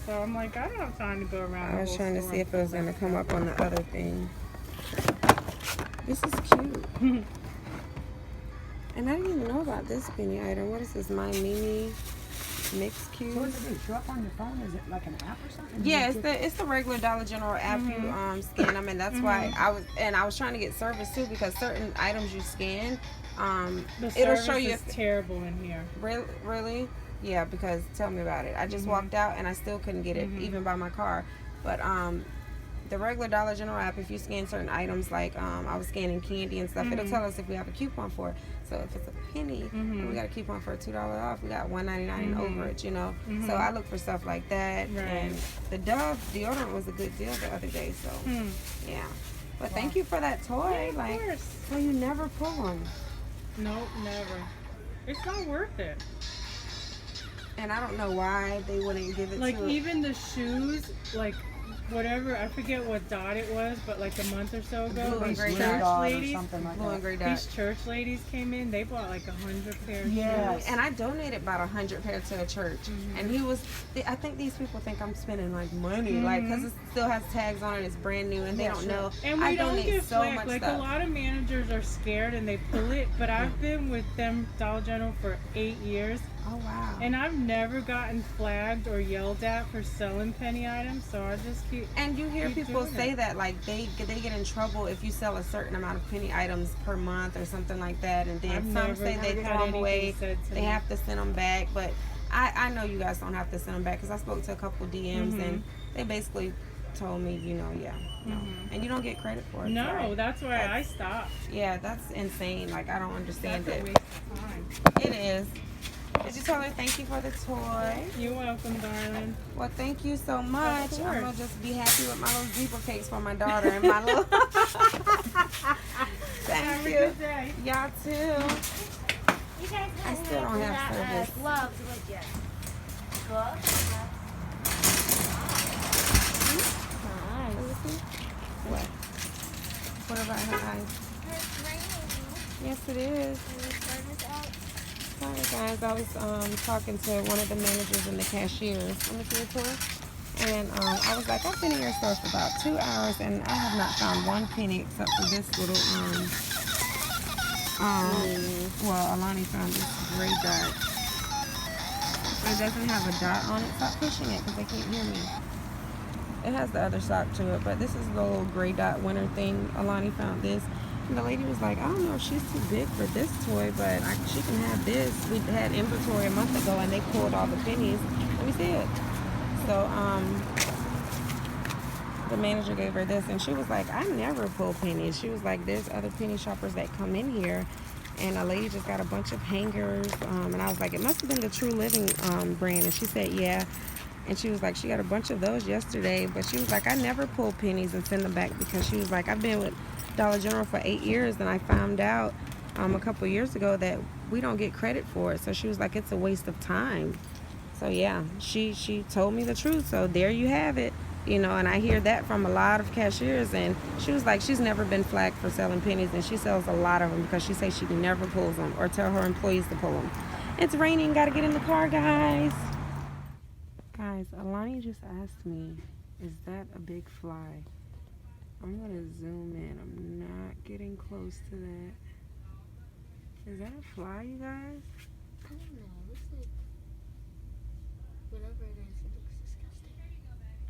So I'm like, I don't have time to go around the I was whole trying to store see and if it was pull going to that come stuff. up on the other thing. This is cute. And I didn't even know about this penny item. What is this? My Mimi Mix So Cube? what's it do? Show up on your phone? Is it like an app or something? Yeah, it's the regular Dollar General app. You scan them, and that's why I was trying to get service too, because certain items you scan, The it'll service show you is terrible in here. really, yeah. Because tell me about it. I just walked out and I still couldn't get it even by my car, but the regular Dollar General app, if you scan certain items, like I was scanning candy and stuff, it'll tell us if we have a coupon for it. So if it's a penny and we got a coupon for $2 off, we got $1.99 in overage, you know. So I look for stuff like that. Right. And the Dove deodorant was a good deal the other day. So yeah. But thank you for that toy. Yeah, like, of course. so you never pull them. Nope, never. It's not worth it. And I don't know why they wouldn't give it Like to even the shoes, like whatever, I forget what dot it was, but like a month or so ago, Blue and these gray church dot or ladies, something like Blue and that. gray these dot. church ladies came in. They bought like 100 pairs. Yes. And I donated about 100 pairs to a church, and I think these people think I'm spending like money, like because it still has tags on it, it's brand new, and they don't know. And we I don't donate get so flack. much Like stuff. a lot of managers are scared and they pull it, but I've been with them Dollar General for 8 years, Oh wow! and I've never gotten flagged or yelled at for selling penny items. So I just keep. And you hear keep people doing say it. that like they get in trouble if you sell a certain amount of penny items per month or something like that, and then I've some never say they had throw them anything away. said to They me. have to send them back, but I know you guys don't have to send them back because I spoke to a couple DMs and they basically told me, no, and you don't get credit for it. No, Sorry. that's why I stopped. Yeah, that's insane. Like I don't understand That's a it. waste of time. It is. Did you tell her thank you for the toy? You're welcome, darling. Well, thank you so much. Of I'm course. gonna just be happy with my little zebra cakes for my daughter and my little. Thank Have a you. good day. Y'all too. You guys I still don't have service. gloves with you. Gloves? What? What about her eyes? It's raining. Yes, it is. Sorry, guys. I was talking to one of the managers and the cashiers. Let me see your tour. And I was like, I've been in your store for about 2 hours, and I have not found one penny except for this little well, Alani found this gray dot. But it doesn't have a dot on it. Stop pushing it because they can't hear me. It has the other sock to it, but this is the little gray dot winter thing. Alani found this. And the lady was like, I don't know if she's too big for this toy, but she can have this. We had inventory a month ago, and they pulled all the pennies. Let me see it. So, the manager gave her this, and she was like, I never pull pennies. She was like, there's other penny shoppers that come in here, and a lady just got a bunch of hangers, and I was like, it must have been the True Living brand, and she said, yeah, and she was like, she got a bunch of those yesterday, but she was like, I never pull pennies and send them back, because she was like, I've been with Dollar General for 8 years, and I found out a couple years ago that we don't get credit for it, so she was like, it's a waste of time. So yeah, she told me the truth, so there you have it. And I hear that from a lot of cashiers, and she was like, she's never been flagged for selling pennies, and she sells a lot of them because she says she never pulls them or tell her employees to pull them. It's raining, gotta get in the car, guys. Guys, Alani just asked me, is that a big fly? I'm gonna zoom in. I'm not getting close to that. Is that a fly, you guys? I don't know. It looks like whatever it is. It looks disgusting.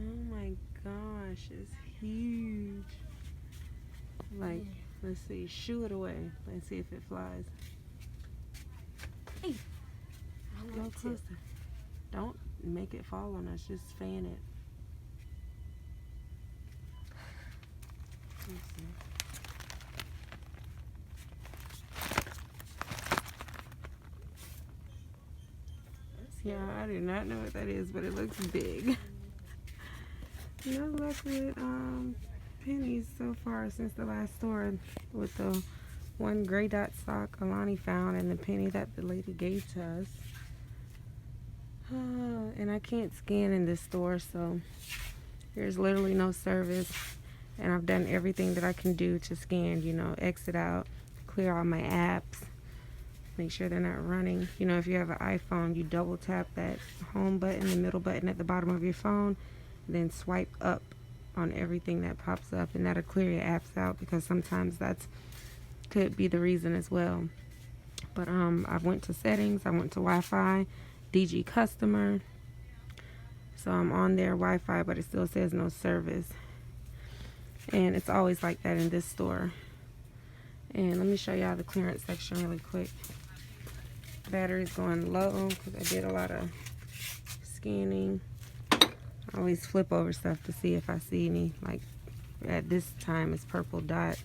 Oh my gosh, it's huge. Like, let's see, shoo it away. Let's see if it flies. Hey. Go closer. Don't make it fall on us, just fan it. Let's see. Yeah, I do not know what that is, but it looks big. No luck with pennies so far since the last store with the one gray dot sock Alani found and the penny that the lady gave to us. And I can't scan in this store, so there's literally no service. And I've done everything that I can do to scan, exit out, clear all my apps. Make sure they're not running. You know, if you have an iPhone, you double tap that home button, the middle button at the bottom of your phone, then swipe up on everything that pops up, and that'll clear your apps out, because sometimes that's could be the reason as well. But I went to settings, I went to Wi-Fi, DG customer. So I'm on their Wi-Fi, but it still says no service. And it's always like that in this store. And let me show y'all the clearance section really quick. Battery's going low because I did a lot of scanning. I always flip over stuff to see if I see any. Like at this time, it's purple dot.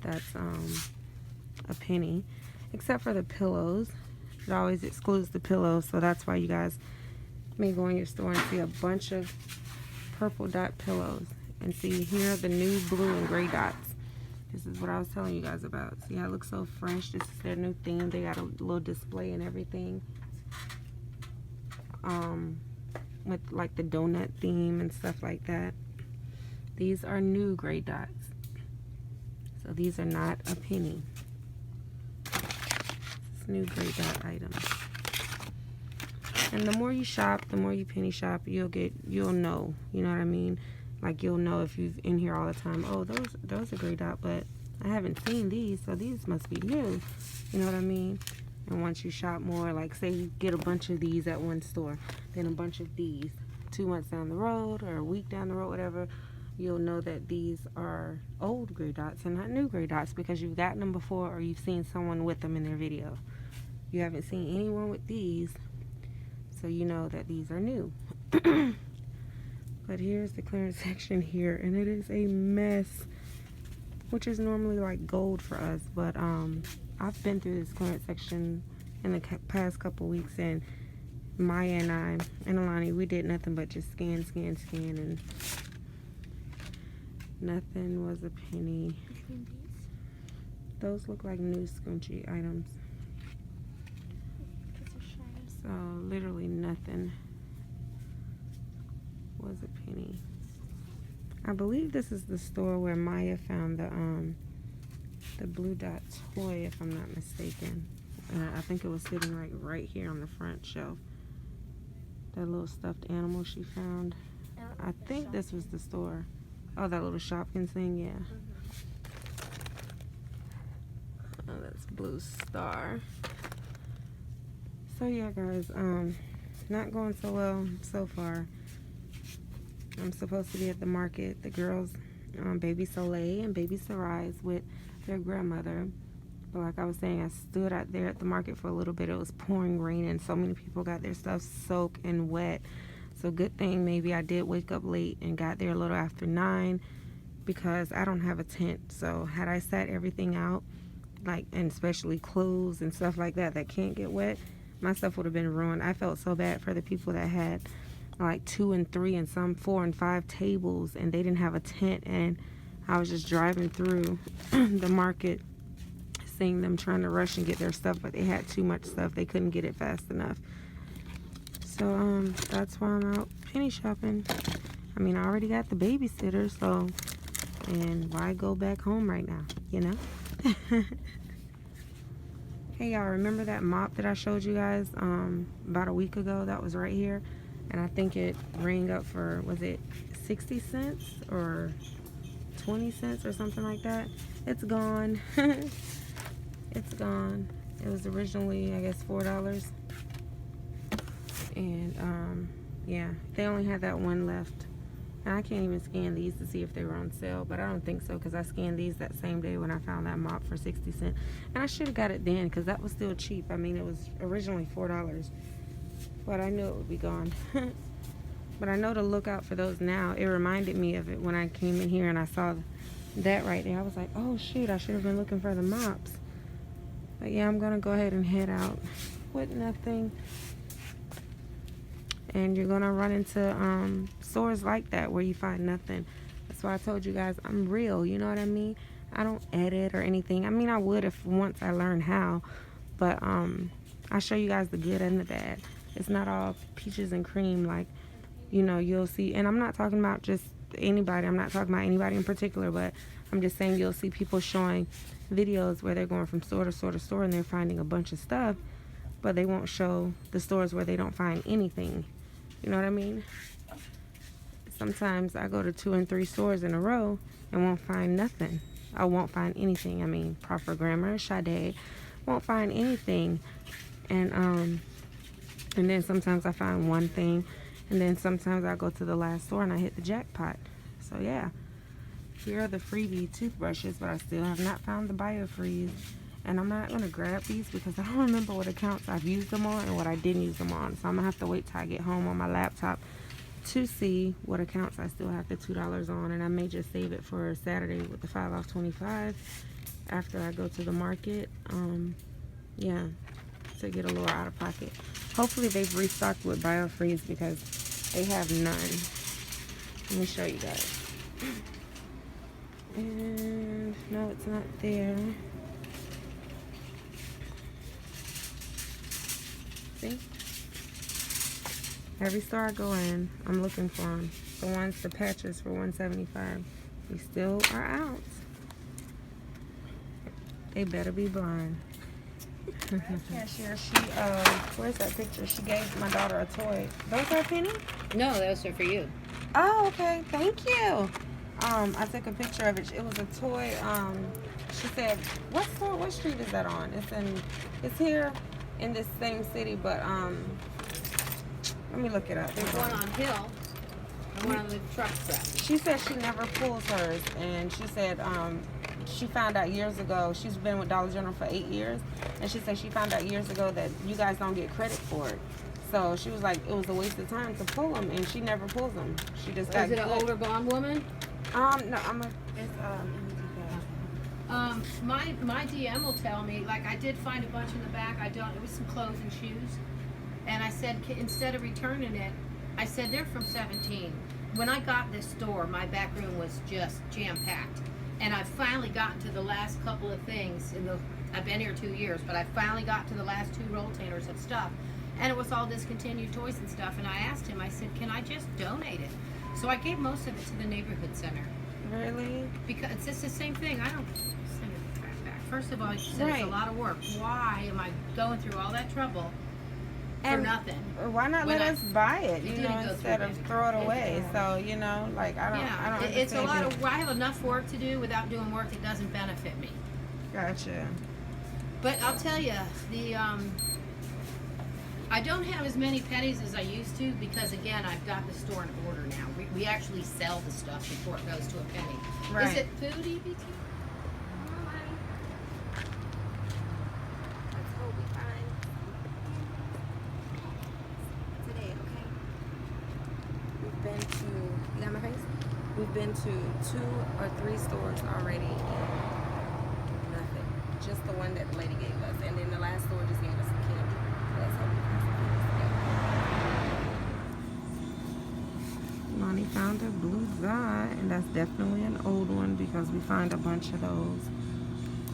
That's a penny. Except for the pillows. It always excludes the pillows, so that's why you guys may go in your store and see a bunch of purple dot pillows. And see, here are the new blue and gray dots. This is what I was telling you guys about. See how it looks so fresh? This is their new theme. They got a little display and everything. With like the donut theme and stuff like that. These are new gray dots. So these are not a penny. It's new gray dot items. And the more you shop, the more you penny shop, you'll know. You know what I mean? Like you'll know if you've in here all the time. Oh, those are gray dot, but I haven't seen these, so these must be new. You know what I mean? And once you shop more, like say you get a bunch of these at one store, then a bunch of these 2 months down the road or a week down the road, whatever, you'll know that these are old gray dots and not new gray dots, because you've gotten them before or you've seen someone with them in their video. You haven't seen anyone with these, so you know that these are new. But here's the clearance section here, and it is a mess, which is normally like gold for us. But I've been through this clearance section in the past couple weeks, and Maya and I and Alani, we did nothing but just scan, and nothing was a penny. Between these? Those look like new scrunchy items. Because they're shiny. So literally nothing was a penny. I believe this is the store where Maya found the blue dot toy, if I'm not mistaken. I think it was sitting like right here on the front shelf. That little stuffed animal she found. I think this was the store. Oh, that little Shopkins thing, yeah. Oh, that's Blue Star. So yeah, guys, not going so well so far. I'm supposed to be at the market. The girls, Baby Soleil and Baby Sarai, with their grandmother. But like I was saying, I stood out there at the market for a little bit. It was pouring rain, and so many people got their stuff soaked and wet. So good thing maybe I did wake up late and got there a little after 9, because I don't have a tent. So had I sat everything out, like, and especially clothes and stuff like that can't get wet, my stuff would have been ruined. I felt so bad for the people that had like 2 and 3 and some 4 and 5 tables, and they didn't have a tent. And I was just driving through the market, seeing them trying to rush and get their stuff, but they had too much stuff. They couldn't get it fast enough. So that's why I'm out penny shopping. I mean, I already got the babysitter, so, and why go back home right now, you know? Hey y'all, remember that mop that I showed you guys about a week ago that was right here? And I think it rang up for, was it 60 cents or 20 cents or something like that? It's gone. It's gone. It was originally, I guess, $4. And yeah, they only had that one left. And I can't even scan these to see if they were on sale, but I don't think so, because I scanned these that same day when I found that mop for 60 cents. And I should have got it then, because that was still cheap. I mean, it was originally $4. But I knew it would be gone. But I know to look out for those now. It reminded me of it when I came in here and I saw that right there. I was like, oh shoot, I should have been looking for the mops. But yeah, I'm gonna go ahead and head out with nothing. And you're gonna run into stores like that where you find nothing. That's why I told you guys I'm real, you know what I mean? I don't edit or anything. I mean, I would if once I learned how, but I show you guys the good and the bad. It's not all peaches and cream, like, you know, you'll see. And I'm not talking about just anybody. I'm not talking about anybody in particular, but I'm just saying you'll see people showing videos where they're going from store to store to store and they're finding a bunch of stuff, but they won't show the stores where they don't find anything. You know what I mean? Sometimes I go to 2 and 3 stores in a row and won't find nothing. I won't find anything. I mean, Proper Grammar, Sade, won't find anything. And then sometimes I find one thing, and then sometimes I go to the last store and I hit the jackpot. So yeah, here are the freebie toothbrushes, but I still have not found the BioFreeze. And I'm not gonna grab these because I don't remember what accounts I've used them on and what I didn't use them on. So I'm gonna have to wait till I get home on my laptop to see what accounts I still have the $2 on, and I may just save it for Saturday with the 5 off 25 after I go to the market. Yeah, to get a little out of pocket. Hopefully they've restocked with BioFreeze because they have none. Let me show you guys. And no, it's not there. See? Every store I go in, I'm looking for them. The ones, the patches for $175. They still are out. They better be blind. Cashier, where's that picture? She gave my daughter a toy. Those are Penny? No, those are for you. Oh, okay. Thank you. I took a picture of it. It was a toy. She said, what store? What street is that on? It's here in this same city, but let me look it up. There's one on Hill and one on the truck stop. She said she never pulls hers, and she said she found out years ago. She's been with Dollar General for 8 years, and she said she found out years ago that you guys don't get credit for it. So she was like, it was a waste of time to pull them, and she never pulls them. She just got Is it good. an older blonde woman? No, My DM will tell me, like I did find a bunch in the back. It was some clothes and shoes. And I said, instead of returning it, I said, they're from 17. When I got this store, my back room was just jam-packed. And I've finally gotten to the last couple of things. I've been here 2 years, but I finally got to the last 2 rolltainers of stuff. And it was all discontinued toys and stuff. And I asked him, I said, can I just donate it? So I gave most of it to the neighborhood center. Really? Because it's just the same thing. I don't send it back. First of all, you said it's a Right. lot of work. Why am I going through all that trouble for And nothing? why not When let us buy it, You you didn't know, go instead through of it. throw it away? So, you know, like, I don't It's a lot understand of. I have enough work to do without doing work that doesn't benefit me. Gotcha. But I'll tell you, I don't have as many pennies as I used to because, again, I've got the store in order now. We actually sell the stuff before it goes to a penny. Right. Is it food, EBT? Let's hope we find today, okay? We've been to, you got my face? We've been to 2 or 3 stores already and nothing. Just the one that the lady gave us. And then the last store just gave us some candy. So let's hope we find some pennies today. Lonnie found a blue dot, and that's definitely an old one because we find a bunch of those.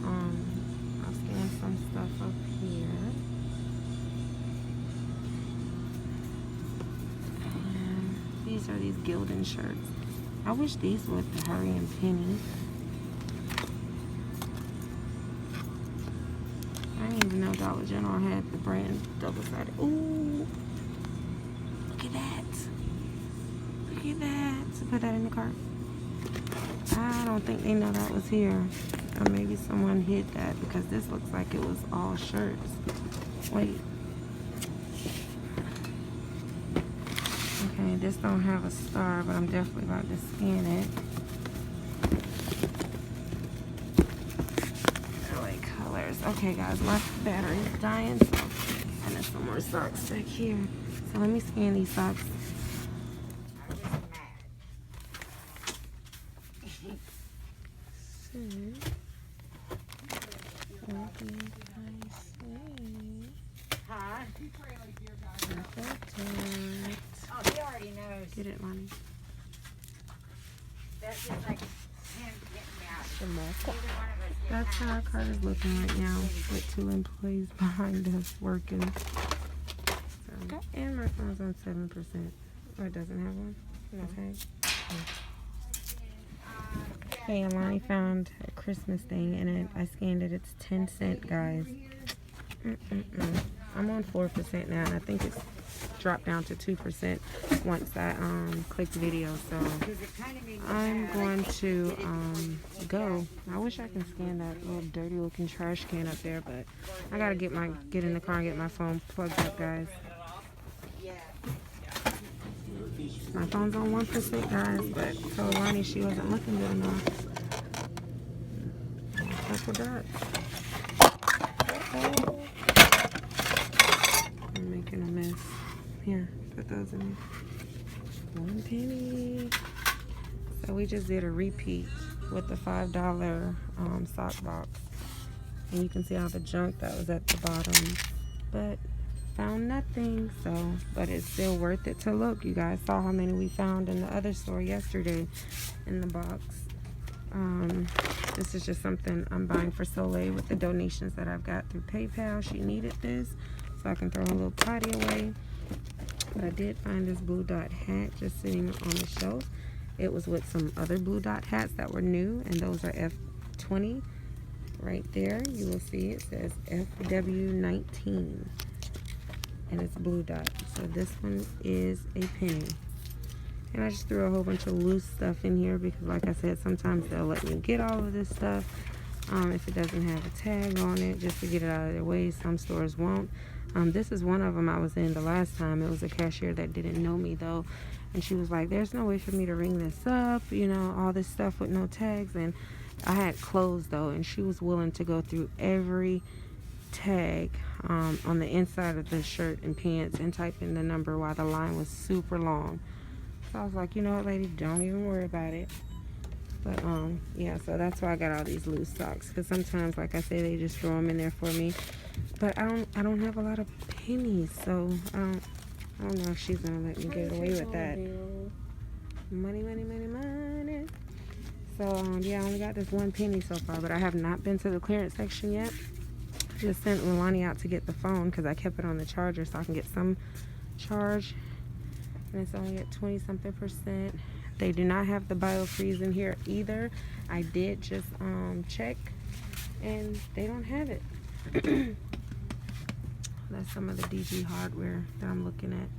I'll scan some stuff up here. And these are these Gildan shirts. I wish these would hurry and penny. I didn't even know Dollar General had the brand double-sided. Ooh, look at that. Look at that. So put that in the cart. I don't think they know that was here. Or maybe someone hid that because this looks like it was all shirts. Wait. Okay, this don't have a star, but I'm definitely about to scan it. I like colors. Okay, guys, my battery's dying, so and there's some more socks back here. So let me scan these socks. Huh? Oh, he already knows. Get it, Lonnie. That's just like him getting me out. The muscle. Neither one of us did That's how our cart is looking right now, with 2 employees behind us working. So, and my phone's on 7%. Or it doesn't have one? Okay. Yeah. Hey, Alani found a Christmas thing and I scanned it. It's 10 cents, guys. I'm on 4% now, and I think it's dropped down to 2% once I click video. So I'm going to go. I wish I can scan that little dirty looking trash can up there, but I gotta get in the car and get my phone plugged up, guys. My phone's on 1%, guys, but told Lonnie she wasn't looking good enough. That's what that. I'm making a mess. Here, put those in there. 1 penny. So we just did a repeat with the $5 sock box. And you can see all the junk that was at the bottom. But found nothing, but it's still worth it to look. You guys saw how many we found in the other store yesterday in the box. This is just something I'm buying for Soleil with the donations that I've got through PayPal. She needed this, so I can throw a little potty away. But I did find this blue dot hat just sitting on the shelf. It was with some other blue dot hats that were new, and those are F20. Right there, you will see it says FW19. And it's blue dot. So this one is a penny. And I just threw a whole bunch of loose stuff in here because, like I said, sometimes they'll let me get all of this stuff if it doesn't have a tag on it, just to get it out of their way. Some stores won't. This is one of them I was in the last time. It was a cashier that didn't know me, though, and she was like, there's no way for me to ring this up, you know, all this stuff with no tags. And I had clothes, though, and she was willing to go through every tag on the inside of the shirt and pants and type in the number while the line was super long. So I was like, you know what, lady, don't even worry about it. But yeah, so that's why I got all these loose socks, because sometimes, like I say, they just throw them in there for me. But I don't have a lot of pennies, so I don't know if she's gonna let me get away with that. Money, money, money, money. So yeah, I only got this 1 penny so far, but I have not been to the clearance section yet. I just sent Milani out to get the phone because I kept it on the charger so I can get some charge. And it's only at 20-something%. They do not have the biofreeze in here either. I did just check, and they don't have it. That's some of the DG hardware that I'm looking at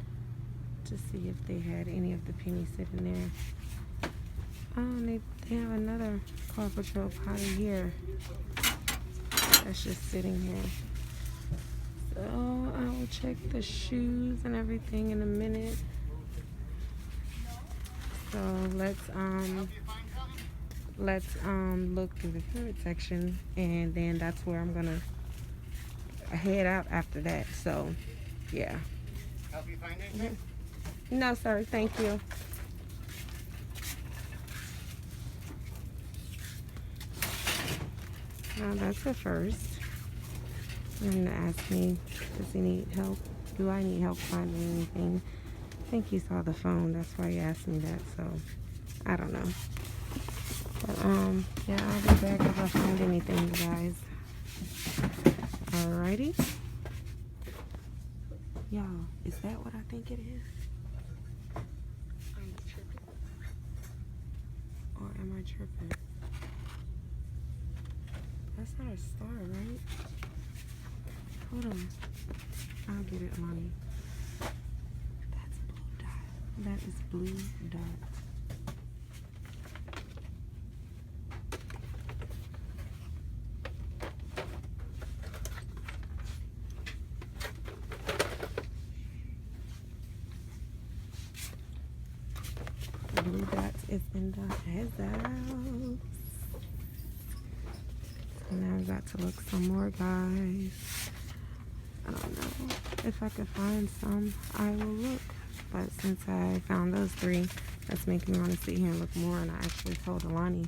to see if they had any of the pennies sitting there. Oh, they have another Paw Patrol potty here. That's just sitting here. So I will check the shoes and everything in a minute. So let's look through the food section, and then that's where I'm gonna head out after that. So yeah. Help you find anything? No, sir, thank you. Now that's the first. And to ask me, does he need help? Do I need help finding anything? I think he saw the phone, that's why he asked me that, so I don't know. But yeah, I'll be back if I find anything, you guys. Alrighty. Y'all, is that what I think it is? I'm tripping. Or am I tripping? That's not a star, right? Hold on. I'll get it, Lonnie. That's blue dot. That is blue dot. Blue dot is in the house. Now we got to look some more, guys. I don't know if I could find some. I will look. But since I found those 3, that's making me want to sit here and look more. And I actually told Alani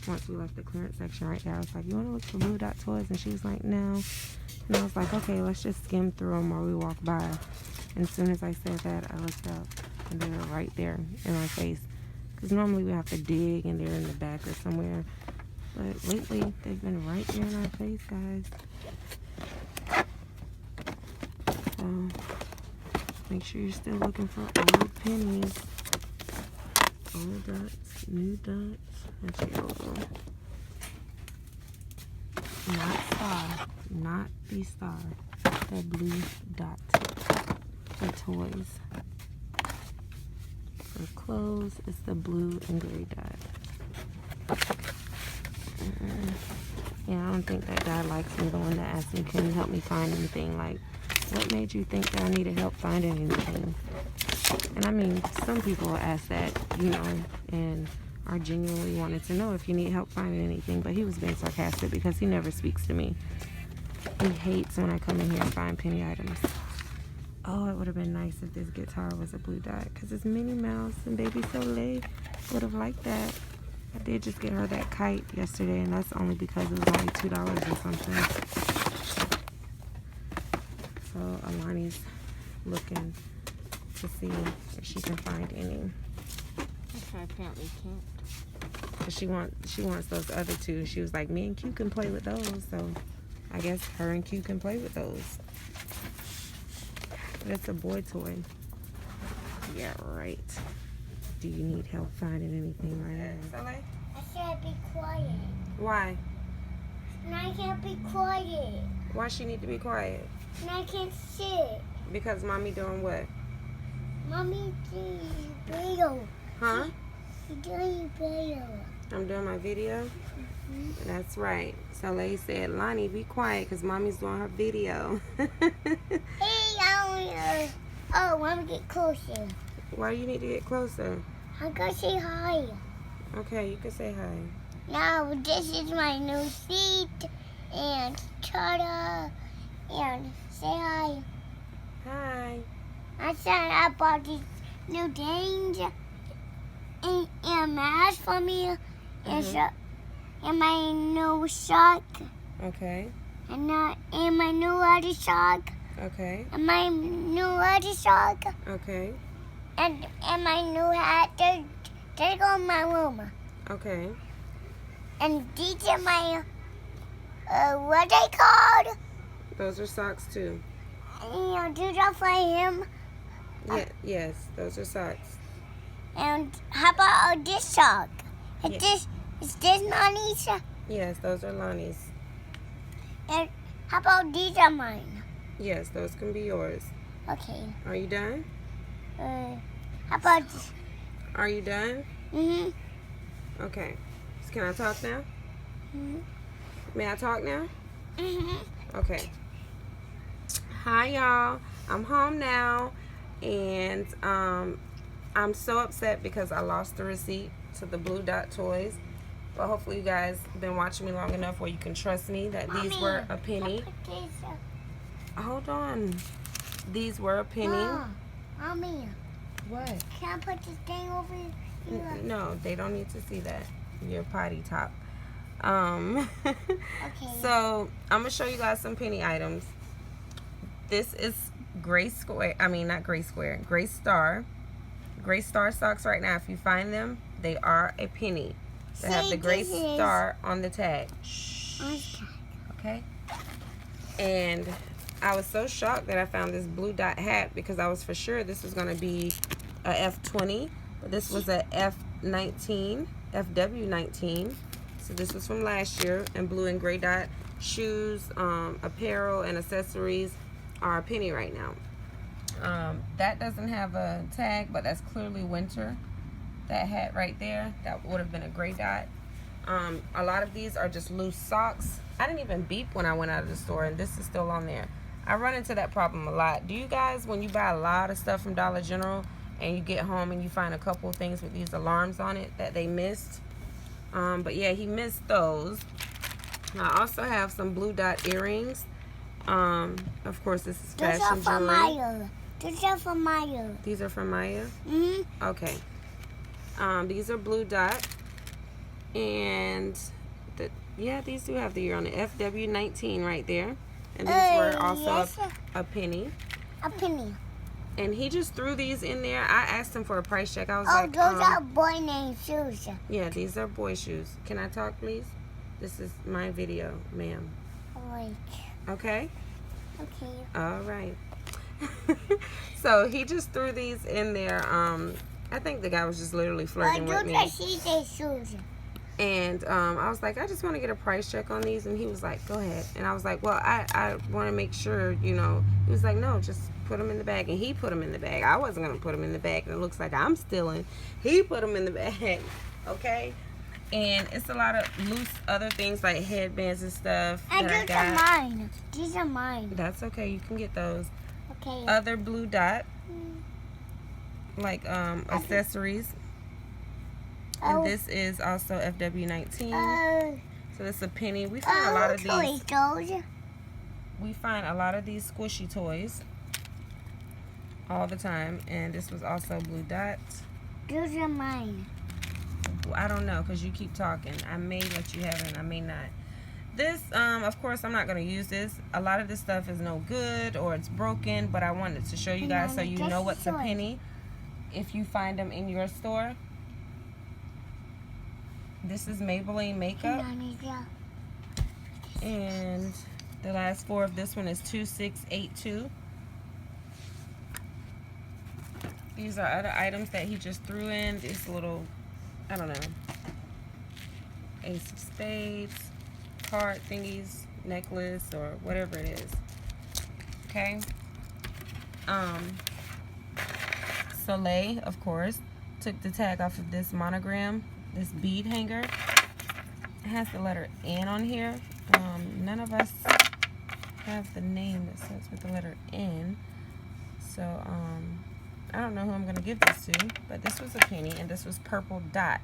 once we left the clearance section right there, I was like, you want to look for blue dot toys? And she was like, no. And I was like, okay, let's just skim through them while we walk by. And as soon as I said that, I looked up, and they were right there in my face. Because normally we have to dig, and they're in the back or somewhere. But lately, they've been right there in our face, guys. So, make sure you're still looking for old pennies. Old dots, new dots. Actually, hold on. Not star. Not the star. The blue dot. For toys. For clothes, it's the blue and gray dot. Yeah, I don't think that guy likes me, the one that asked me, can you help me find anything? Like, what made you think that I needed help finding anything? And I mean, some people ask that, you know, and are genuinely wanted to know if you need help finding anything. But he was being sarcastic because he never speaks to me. He hates when I come in here and find penny items. Oh, it would have been nice if this guitar was a blue dot, because it's Minnie Mouse and Baby Soleil would have liked that. I did just get her that kite yesterday, and that's only because it was only $2 or something. So Alani's looking to see if she can find any. I apparently can't. Cause she wants those other two. She was like, me and Q can play with those. So I guess her and Q can play with those. But it's a boy toy. Yeah, right. Do you need help finding anything right now? Soleil? I said be quiet. Why? And I can't be quiet. Why she need to be quiet? And I can't sit. Because mommy doing what? Mommy doing video. Huh? You're doing video. I'm doing my video? That's right. Soleil said, Lonnie, be quiet because mommy's doing her video. Hey, oh, let me get closer. Why you need to get closer? I'm gonna say hi. Okay, you can say hi. Now, this is my new seat. And ta-da. And say hi. Hi. I said I bought these new things. And mask for me. And my new sock. Okay. And my new other sock. Okay. And my new other sock. Okay. And my new hat. They go in my room. Okay. And these are my, what they called? Those are socks too. And these are for him. Yeah. Yes, those are socks. And how about this sock? Is this Nani's? Yes, those are Lonnie's. And how about these are mine? Yes, those can be yours. Okay. Are you done? How about this? Are you done? Mm-hmm. Okay. So can I talk now? Mm-hmm. May I talk now? Mm-hmm. Okay. Hi y'all. I'm home now, and I'm so upset because I lost the receipt to the Blue Dot toys. But hopefully you guys have been watching me long enough where you can trust me that these were a penny. Hold on. These were a penny. Mommy, What? can I put this thing over here? No, they don't need to see that. Your potty top. Okay. So I'm gonna show you guys some penny items. This is gray square. I mean, not gray square. Gray star. Gray star socks right now. If you find them, they are a penny. They have the gray star on the tag. Shh. Okay. And I was so shocked that I found this Blue Dot hat because I was for sure this was gonna be a F20, but this was a F19, FW19. So this was from last year, and blue and gray dot shoes, apparel, and accessories are a penny right now. That doesn't have a tag, but that's clearly winter. That hat right there, that would have been a gray dot. A lot of these are just loose socks. I didn't even beep when I went out of the store, and this is still on there. I run into that problem a lot. Do you guys, when you buy a lot of stuff from Dollar General and you get home and you find a couple of things with these alarms on it that they missed? But yeah, he missed those. I also have some Blue Dot earrings. Of course, this is Those are fashion for jewelry. Maya. These are for Maya. These are from Maya? Mm-hmm. Okay. These are Blue Dot. And yeah, these do have the year on it. FW19 right there. And these were also yes. a penny. A penny. And he just threw these in there. I asked him for a price check. I was Oh, like, those are boy named shoes. yeah, these are boy shoes. Can I talk, please? This is my video, ma'am. Like, Okay? okay. All right. So he just threw these in there I think the guy was just literally I flirting with don't me. see the shoes. And I was like, I just want to get a price check on these. And he was like, go ahead. And I was like, well, I want to make sure, you know. He was like, no, just put them in the bag. And he put them in the bag. I wasn't going to put them in the bag. And it looks like I'm stealing. He put them in the bag. Okay? And it's a lot of loose other things like headbands and stuff And that I these got. are mine. These are mine. That's okay. You can get those. Okay. Other blue dot. Like accessories. And this is also FW19. So it's a penny. We find a lot of these. Toys. We find a lot of these squishy toys all the time. And this was also blue dots. Those are mine. Well, I don't know because you keep talking. I may let you have it and I may not. This, of course, I'm not going to use this. A lot of this stuff is no good or it's broken. But I wanted to show you guys so you know what's a penny if you find them in your store. This is Maybelline makeup. And the last four of this one is 2682. These are other items that he just threw in. This little, I don't know, ace of spades, card thingies, necklace, or whatever it is. Okay. Soleil, of course, took the tag off of this monogram. This bead hanger. It has the letter N on here. None of us have the name that starts with the letter N. So, I don't know who I'm going to give this to. But this was a penny, and this was purple dot.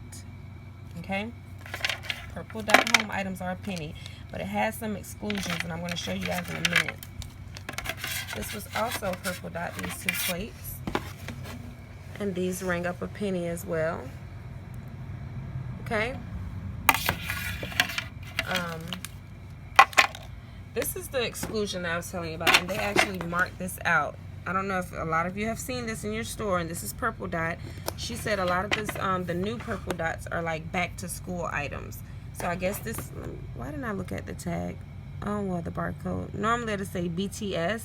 Okay? Purple dot home items are a penny. But it has some exclusions, and I'm going to show you guys in a minute. This was also purple dot, these two plates. And these rang up a penny as well. Okay. This is the exclusion that I was telling you about, and they actually marked this out. I don't know if a lot of you have seen this in your store, and this is purple dot. She said a lot of this, the new purple dots are like back to school items. So I guess this, why didn't I look at the tag? Oh, well, the barcode. Normally it'll say BTS,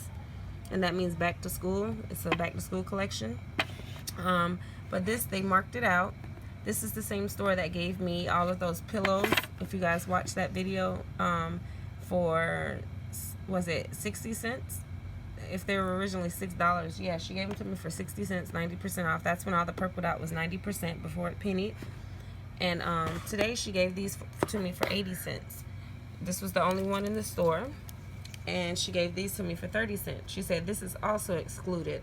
and that means back to school. It's a back to school collection. But this, they marked it out. This is the same store that gave me all of those pillows. If you guys watched that video, for, was it 60 cents? If they were originally $6, yeah, she gave them to me for 60 cents, 90% off. That's when all the purple dot was 90% before it pennied. And today she gave these to me for 80 cents. This was the only one in the store. And she gave these to me for 30 cents. She said this is also excluded.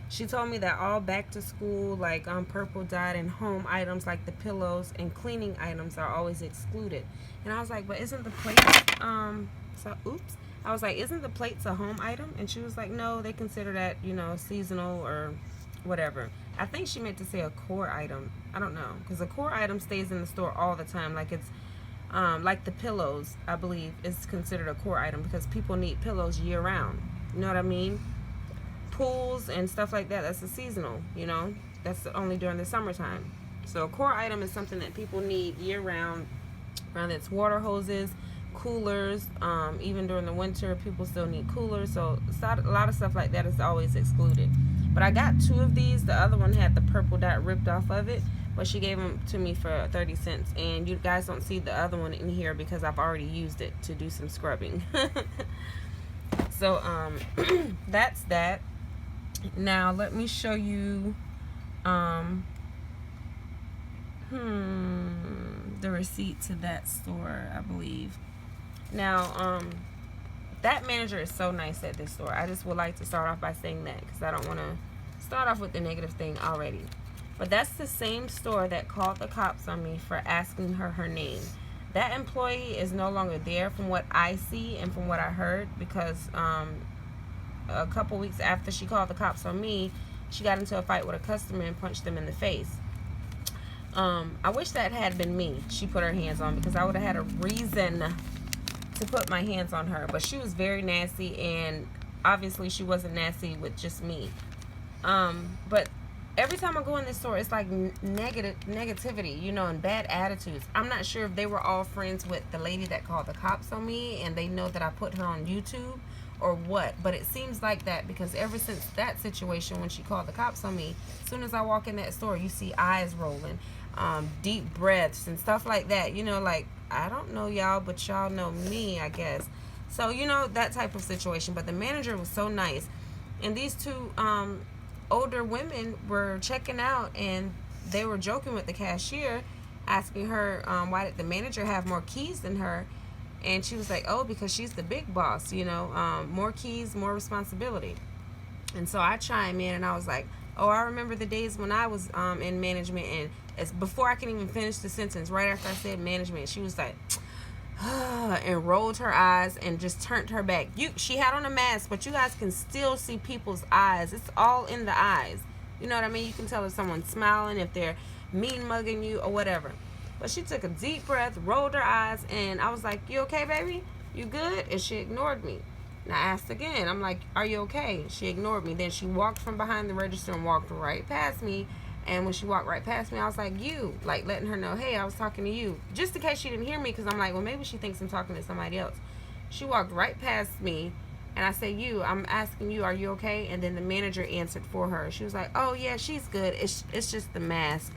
She told me that all back to school, like purple dot and home items like the pillows and cleaning items are always excluded. And I was like, but isn't the plate, I was like, isn't the plates a home item? And she was like, no, they consider that, you know, seasonal or whatever. I think she meant to say a core item. I don't know. Because a core item stays in the store all the time. Like it's, like the pillows, I believe, is considered a core item because people need pillows year round. You know what I mean? Pools and stuff like that, that's a seasonal, you know. That's only during the summertime. So a core item is something that people need year round. Around its water hoses, coolers, even during the winter people still need coolers, so a lot of stuff like that is always excluded. But I got two of these. The other one had the purple dot ripped off of it, but she gave them to me for 30 cents, and you guys don't see the other one in here because I've already used it to do some scrubbing. So that's that. Now let me show you the receipt to that store, I believe. Now, that manager is so nice at this store. I just would like to start off by saying that because I don't want to start off with the negative thing already. But that's the same store that called the cops on me for asking her name. That employee is no longer there from what I see and from what I heard because a couple weeks after she called the cops on me, she got into a fight with a customer and punched them in the face. I wish that had been me she put her hands on because I would have had a reason to put my hands on her. But she was very nasty, and obviously she wasn't nasty with just me. But every time I go in this store, it's like negativity, you know, and bad attitudes. I'm not sure if they were all friends with the lady that called the cops on me and they know that I put her on YouTube, or what, but it seems like that because ever since that situation when she called the cops on me, as soon as I walk in that store, you see eyes rolling, deep breaths and stuff like that. You know, like, I don't know y'all, but y'all know me, I guess. So, you know, that type of situation. But the manager was so nice. And these two older women were checking out, and they were joking with the cashier, asking her why did the manager have more keys than her. And she was like, oh, because she's the big boss, you know, more keys, more responsibility. And so I chime in and I was like, oh, I remember the days when I was in management. And it's before I can even finish the sentence, right after I said management, she was like, and rolled her eyes and just turned her back. She had on a mask, but you guys can still see people's eyes. It's all in the eyes. You know what I mean? You can tell if someone's smiling, if they're mean mugging you or whatever. But she took a deep breath, rolled her eyes, and I was like, you okay, baby? You good? And she ignored me. And I asked again. I'm like, are you okay? She ignored me. Then she walked from behind the register and walked right past me. And when she walked right past me, I was like, you. Like, letting her know, hey, I was talking to you. Just in case she didn't hear me, because I'm like, well, maybe she thinks I'm talking to somebody else. She walked right past me, and I said, you, I'm asking you, are you okay? And then the manager answered for her. She was like, oh, yeah, she's good. It's just the mask.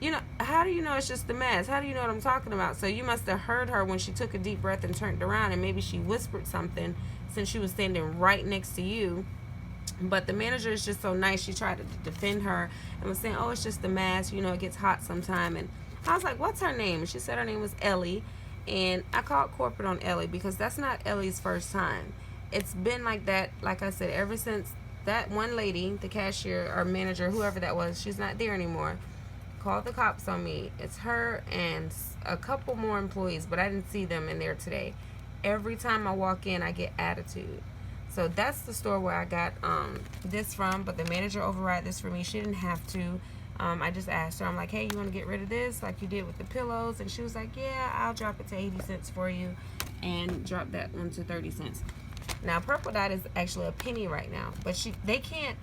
You know, how do you know it's just the mask? How do you know what I'm talking about? So you must have heard her when she took a deep breath and turned around, and maybe she whispered something since she was standing right next to you. But the manager is just so nice. She tried to defend her and was saying, oh, it's just the mask. You know, it gets hot sometime. And I was like, what's her name? And she said her name was Ellie. And I called corporate on Ellie because that's not Ellie's first time. It's been like that, like I said, ever since that one lady, the cashier or manager, whoever that was, she's not there anymore, called the cops on me. It's her and a couple more employees, but I didn't see them in there today. Every time I walk in, I get attitude. So that's the store where I got this from, but the manager override this for me. She didn't have to. I just asked her, I'm like, hey, you want to get rid of this like you did with the pillows? And she was like, yeah, I'll drop it to 80 cents for you, and drop that one to 30 cents. Now, Purple Dot is actually a penny right now, but they can't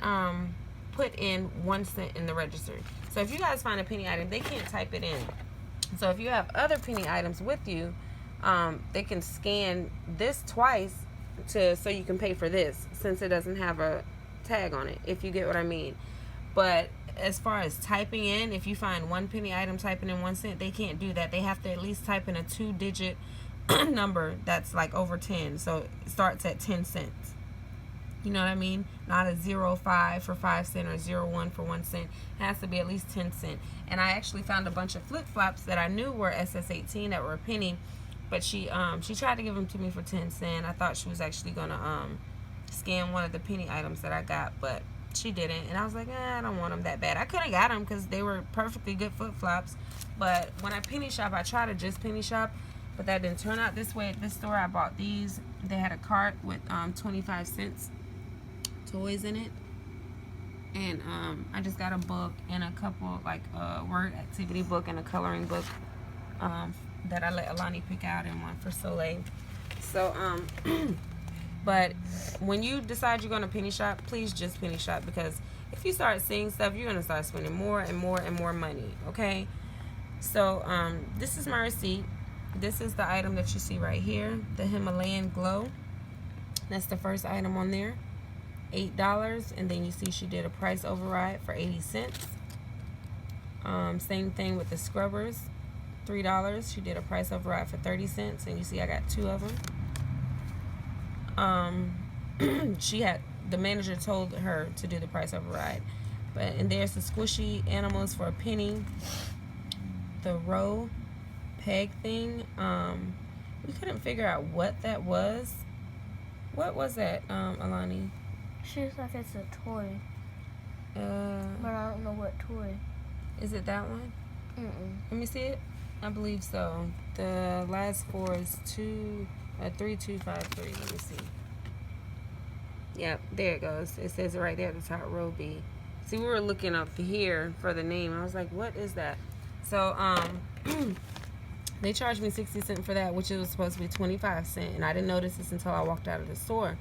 put in 1 cent in the register. So if you guys find a penny item, they can't type it in. So if you have other penny items with you, they can scan this twice so you can pay for this, since it doesn't have a tag on it, if you get what I mean. But as far as typing in, if you find one penny item typing in 1 cent, they can't do that. They have to at least type in a 2-digit number that's like over 10. So it starts at 10 cents. You know what I mean? Not a 0.5 for 5 cents or 0.1 for 1 cent. It has to be at least 10 cents. And I actually found a bunch of flip-flops that I knew were SS18 that were a penny. But she tried to give them to me for 10 cents. I thought she was actually going to scan one of the penny items that I got, but she didn't. And I was like, I don't want them that bad. I could have got them because they were perfectly good flip-flops. But when I penny shop, I try to just penny shop, but that didn't turn out this way. At this store, I bought these. They had a cart with 25 cents toys in it. And I just got a book and a couple, like a word activity book and a coloring book that I let Alani pick out, and one for Soleil. So, but when you decide you're going to penny shop, please just penny shop, because if you start seeing stuff, you're going to start spending more and more and more money, okay? So, this is my receipt. This is the item that you see right here, the Himalayan Glow. That's the first item on there, $8. And then you see she did a price override for 80 cents. Same thing with the scrubbers, $3. She did a price override for 30 cents, and you see I got 2 of them. The manager told her to do the price override. And there's the squishy animals for a penny. The row peg thing, we couldn't figure out what that was. What was that, Alani? She looks like it's a toy, but I don't know what toy. Is it that one? Let me see it. I believe so. The last 4 is 3253. Let me see. Yep, there it goes. It says it right there at the top, row B. See, we were looking up here for the name. I was like, what is that? So, they charged me 60 cents for that, which it was supposed to be 25 cents. And I didn't notice this until I walked out of the store.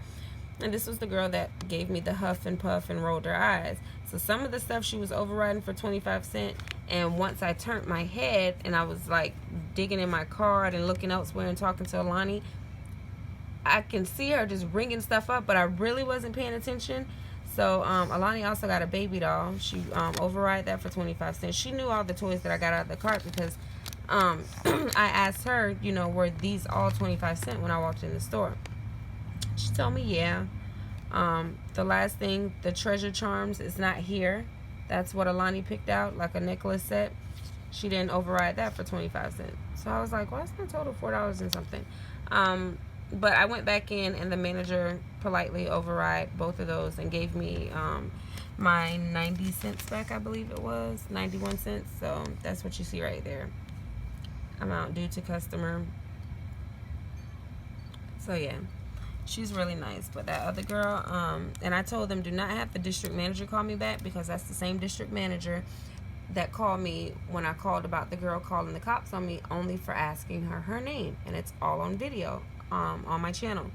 And this was the girl that gave me the huff and puff and rolled her eyes. So some of the stuff she was overriding for 25 cents. And once I turned my head and I was like digging in my card and looking elsewhere and talking to Alani, I can see her just ringing stuff up, but I really wasn't paying attention. So Alani also got a baby doll. She override that for 25 cents. She knew all the toys that I got out of the cart because I asked her, you know, were these all 25 cents when I walked in the store? She told me, yeah. The last thing, the treasure charms, is not here. That's what Alani picked out, like a necklace set. She didn't override that for 25 cents. So I was like, well, that's my total $4 and something. But I went back in, and the manager politely override both of those and gave me my 90 cents back, I believe it was, 91 cents. So that's what you see right there. Amount due to customer. So yeah, she's really nice. But that other girl, and I told them, do not have the district manager call me back, because that's the same district manager that called me when I called about the girl calling the cops on me only for asking her name, and it's all on video on my channel.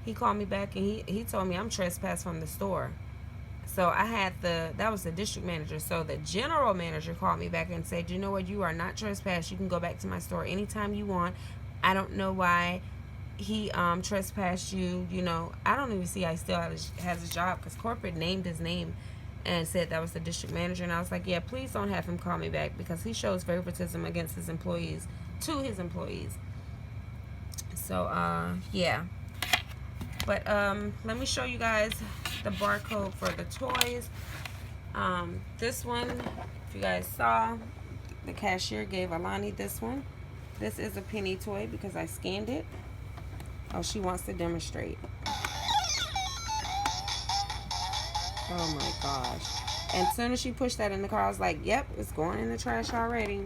He called me back, and he told me I'm trespassed from the store. So I had that was the district manager. So the general manager called me back and said, you know what, you are not trespassed. You can go back to my store anytime you want. I don't know why he trespassed you. You know, I don't even see how he still has his job, because corporate named his name and said that was the district manager. And I was like, yeah, please don't have him call me back, because he shows favoritism against his employees, to his employees. So yeah. But let me show you guys the barcode for the toys. This one, if you guys saw, the cashier gave Alani this one. This is a penny toy because I scanned it. Oh, she wants to demonstrate. Oh my gosh. And as soon as she pushed that in the car, I was like, yep, it's going in the trash already.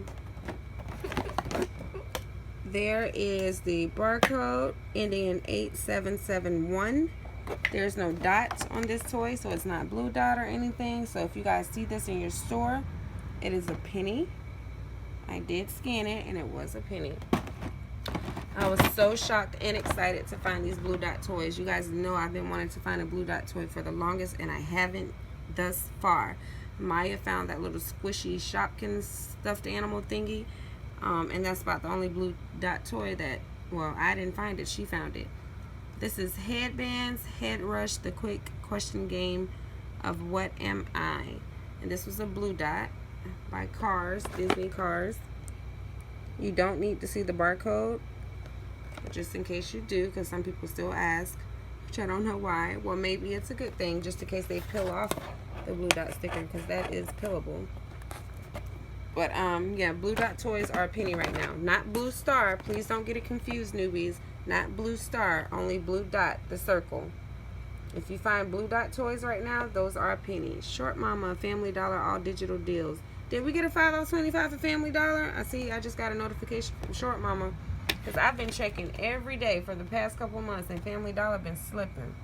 There is the barcode ending in 8771. There's no dots on this toy, so it's not blue dot or anything. So if you guys see this in your store, it is a penny. I did scan it, and it was a penny. I was so shocked and excited to find these blue dot toys. You guys know I've been wanting to find a blue dot toy for the longest, and I haven't thus far. Maya found that little squishy Shopkins stuffed animal thingy. And that's about the only blue dot toy that, well, I didn't find it. She found it. This is Headbands, Head Rush, the quick question game of What Am I? And this was a blue dot by Cars, Disney Cars. You don't need to see the barcode, but just in case you do, because some people still ask, which I don't know why. Well, maybe it's a good thing, just in case they peel off the blue dot sticker, because that is peelable. But yeah, blue dot toys are a penny right now. Not Blue Star. Please don't get it confused, newbies. Not Blue Star. Only blue dot, the circle. If you find blue dot toys right now, those are a penny. Short Mama, Family Dollar, all digital deals. Did we get a 5 off 25 for Family Dollar? I see. I just got a notification from Short Mama, because I've been checking every day for the past couple months, and Family Dollar been slipping.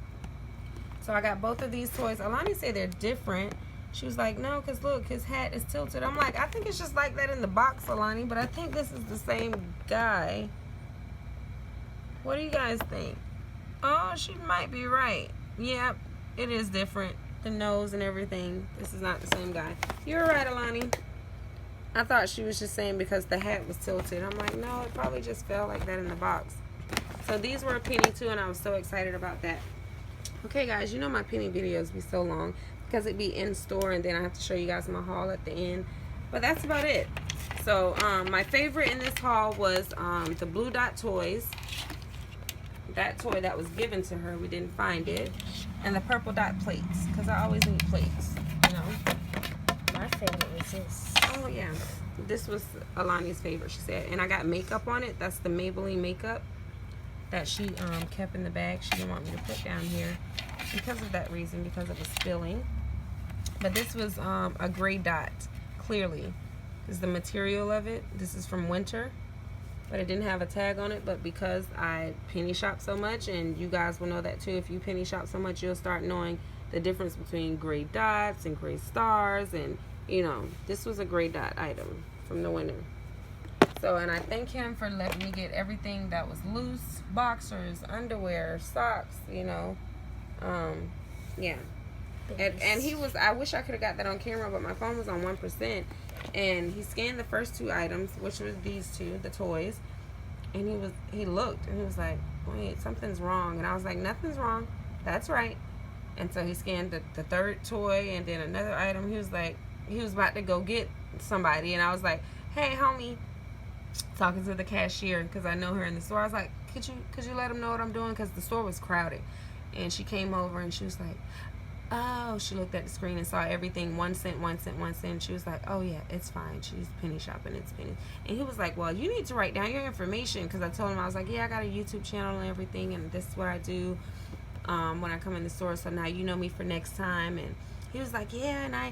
So I got both of these toys. Alani said they're different. She was like, no, because look, his hat is tilted. I'm like, I think it's just like that in the box, Alani, but I think this is the same guy. What do you guys think? Oh, she might be right. Yep, it is different. The nose and everything. This is not the same guy. You're right, Alani. I thought she was just saying because the hat was tilted. I'm like, no, it probably just fell like that in the box. So these were a penny too, and I was so excited about that. Okay, guys, you know my penny videos be so long, because it be in store, and then I have to show you guys my haul at the end. But that's about it. So my favorite in this haul was the blue dot toys. That toy that was given to her, we didn't find it. And the purple dot plates, because I always need plates, you know. My favorite was this. Oh yeah, this was Alani's favorite, she said. And I got makeup on it. That's the Maybelline makeup that she kept in the bag. She didn't want me to put down here because of that reason, because it was spilling. But this was a gray dot, clearly. This is the material of it. This is from Winter, but it didn't have a tag on it. But because I penny shop so much, and you guys will know that too, if you penny shop so much, you'll start knowing the difference between gray dots and gray stars. And you know, this was a gray dot item from the Winter. So, and I thank him for letting me get everything that was loose. Boxers, underwear, socks, you know. Yeah. And he was, I wish I could have got that on camera, but my phone was on 1%. And he scanned the first two items, which were these two, the toys. And he looked, and he was like, wait, something's wrong. And I was like, nothing's wrong. That's right. And so he scanned the third toy and then another item. He was like, he was about to go get somebody. And I was like, hey, homie, talking to the cashier because I know her in the store. I was like, could you let him know what I'm doing? Because the store was crowded. And she came over and she was like, oh, she looked at the screen and saw everything 1 cent, 1 cent, 1 cent. She was like, oh yeah, it's fine. She's penny shopping. It's penny. And he was like, well, you need to write down your information, because I told him, I was like, yeah, I got a YouTube channel and everything, and this is what I do when I come in the store. So now you know me for next time. And he was like, yeah, and I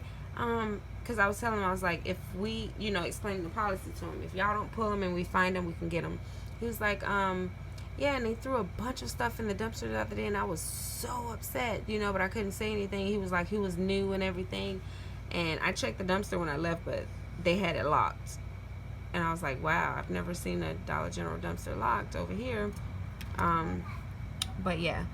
because I was telling him, I was like, if we, you know, explaining the policy to him, if y'all don't pull them and we find them, we can get them. He was like, yeah, and they threw a bunch of stuff in the dumpster the other day, and I was so upset, you know, but I couldn't say anything. He was like, he was new and everything, and I checked the dumpster when I left, but they had it locked. And I was like, wow, I've never seen a Dollar General dumpster locked over here. But yeah,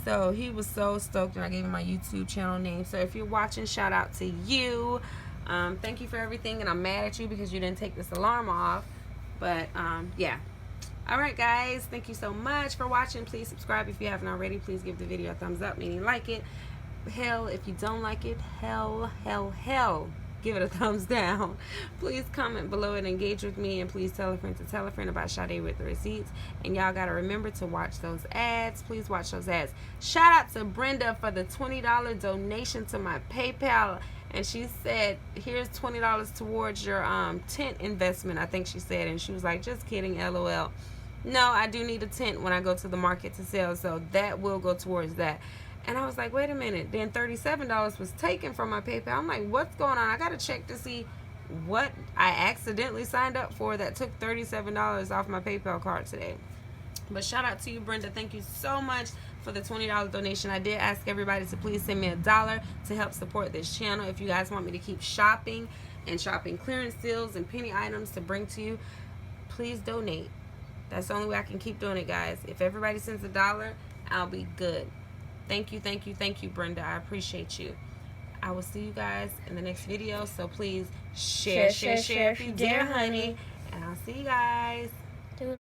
so he was so stoked, and I gave him my YouTube channel name. So if you're watching, shout out to you. Thank you for everything, and I'm mad at you because you didn't take this alarm off. But yeah. Alright guys, thank you so much for watching. Please subscribe if you haven't already. Please give the video a thumbs up, meaning like it. Hell, if you don't like it, hell, give it a thumbs down. Please comment below and engage with me, and please tell a friend about Sade with the receipts. And y'all gotta remember to watch those ads. Please watch those ads. Shout out to Brenda for the $20 donation to my PayPal. And she said, here's $20 towards your tent investment, I think she said. And she was like, just kidding, LOL. No, I do need a tent when I go to the market to sell, so that will go towards that. And I was like, wait a minute. Then $37 was taken from my PayPal. I'm like, what's going on? I got to check to see what I accidentally signed up for that took $37 off my PayPal card today. But shout out to you, Brenda. Thank you so much for the $20 donation. I did ask everybody to please send me $1 to help support this channel. If you guys want me to keep shopping and shopping clearance deals and penny items to bring to you, please donate. That's the only way I can keep doing it, guys. If everybody sends $1, I'll be good. Thank you, Brenda. I appreciate you. I will see you guys in the next video. So please share if you dare, honey. And I'll see you guys.